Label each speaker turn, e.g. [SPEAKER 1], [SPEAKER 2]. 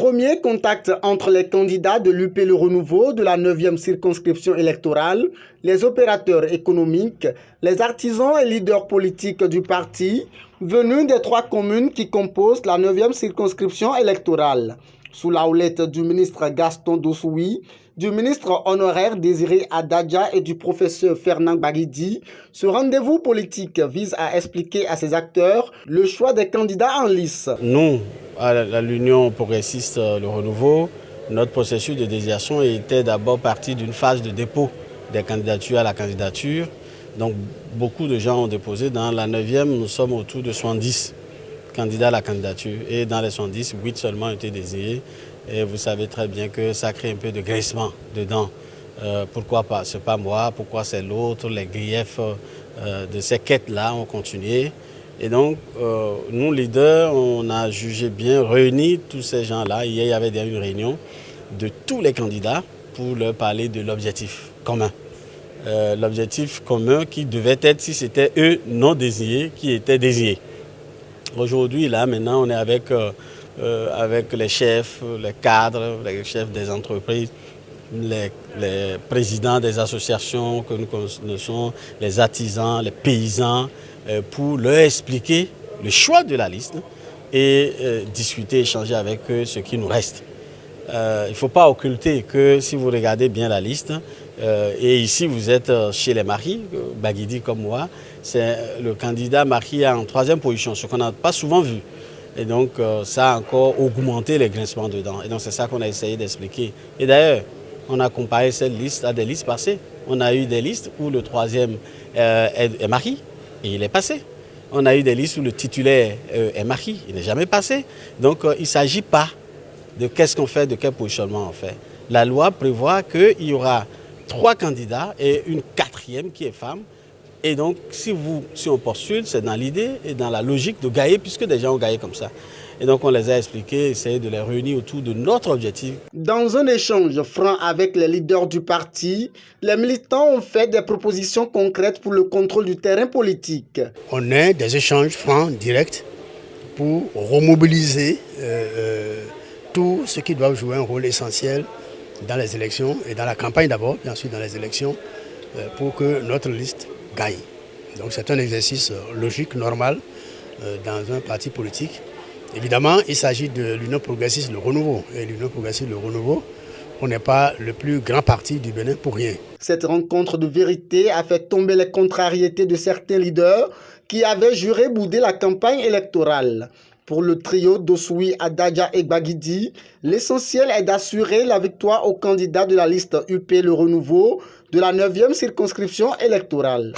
[SPEAKER 1] premier contact entre les candidats de l'UP Le Renouveau de la 9e circonscription électorale, les opérateurs économiques, les artisans et leaders politiques du parti venus des 3 communes qui composent la 9e circonscription électorale. Sous la houlette du ministre Gaston Dossoui, du ministre honoraire Désiré Adadja et du professeur Fernand Baguidi, ce rendez-vous politique vise à expliquer à ses acteurs le choix des candidats en lice.
[SPEAKER 2] Nous, à l'Union progressiste Le Renouveau, notre processus de désignation était d'abord parti d'une phase de dépôt des candidatures à la candidature. Donc beaucoup de gens ont déposé. Dans la 9e, nous sommes autour de 70 candidats à la candidature. Et dans les 70, 8 seulement ont été désignés. Et vous savez très bien que ça crée un peu de graissement dedans. Pourquoi pas? C'est pas moi, pourquoi c'est l'autre? Les griefs de ces quêtes-là ont continué. Et donc, nous, leaders, on a jugé bien réunir tous ces gens-là. Hier, il y avait déjà une réunion de tous les candidats pour leur parler de l'objectif commun. L'objectif commun qui devait être, si c'était eux non désignés, qui étaient désignés. Aujourd'hui, là, maintenant, on est avec les chefs, les cadres, les chefs des entreprises, les présidents des associations que nous connaissons, les artisans, les paysans, pour leur expliquer le choix de la liste et discuter, échanger avec eux ce qui nous reste. Il ne faut pas occulter que si vous regardez bien la liste, et ici vous êtes chez les Maris, Baguidi comme moi, c'est le candidat Marie en 3e position, ce qu'on n'a pas souvent vu. Et donc ça a encore augmenté les grincements dedans. Et donc c'est ça qu'on a essayé d'expliquer. Et d'ailleurs, on a comparé cette liste à des listes passées. On a eu des listes où le 3e est Marie et il est passé. On a eu des listes où le titulaire est Marie, il n'est jamais passé. Donc il ne s'agit pas de qu'est-ce qu'on fait, de quel positionnement on fait. La loi prévoit qu'il y aura 3 candidats et une 4e qui est femme. Et donc, si on postule, c'est dans l'idée et dans la logique de gagner, puisque des gens ont gagné comme ça. Et donc, on les a expliqués, essayé de les réunir autour de notre objectif.
[SPEAKER 1] Dans un échange franc avec les leaders du parti, les militants ont fait des propositions concrètes pour le contrôle du terrain politique.
[SPEAKER 3] On a des échanges francs, directs, pour remobiliser tout ce qui doit jouer un rôle essentiel dans les élections et dans la campagne d'abord, puis ensuite dans les élections, pour que notre liste gagne. Donc c'est un exercice logique, normal, dans un parti politique. Évidemment, il s'agit de l'Union progressiste Le Renouveau. Et l'Union progressiste Le Renouveau, on n'est pas le plus grand parti du Bénin pour rien.
[SPEAKER 1] Cette rencontre de vérité a fait tomber les contrariétés de certains leaders qui avaient juré bouder la campagne électorale. Pour le trio Dossoui, Adadja et Baguidi, l'essentiel est d'assurer la victoire aux candidats de la liste UP Le Renouveau de la 9e circonscription électorale.